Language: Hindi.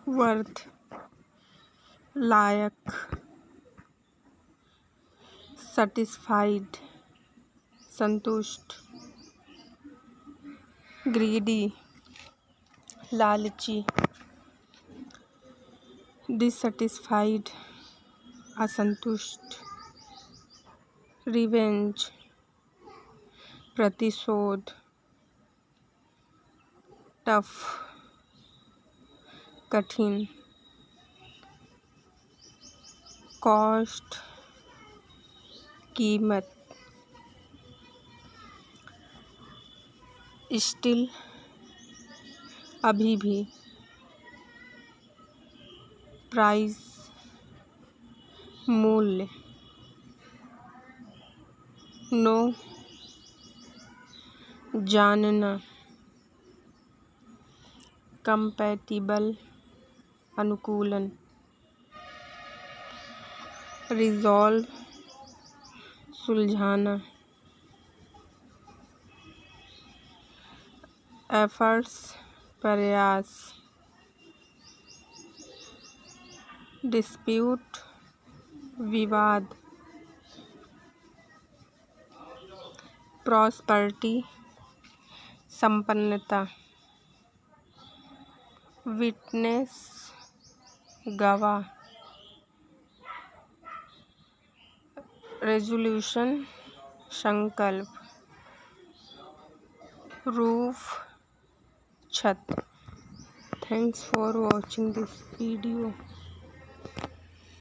वर्थ, लायक, सेटिस्फाइड, संतुष्ट, ग्रीडी, लालची, डिससेटिस्फाइड, असंतुष्ट, रिवेंज, प्रतिशोध, टफ, कठिन, कॉस्ट, कीमत, स्टिल, अभी भी, प्राइस, मूल्य, नो, जानना, कंपैटिबल, अनुकूलन, रिजॉल्व, सुलझाना, एफर्ट्स, प्रयास, डिस्प्यूट, विवाद, प्रॉस्पेरिटी, संपन्नता, विटनेस, गवाह, रेजोल्यूशन, संकल्प, रूफ, छत। Thanks for watching this video.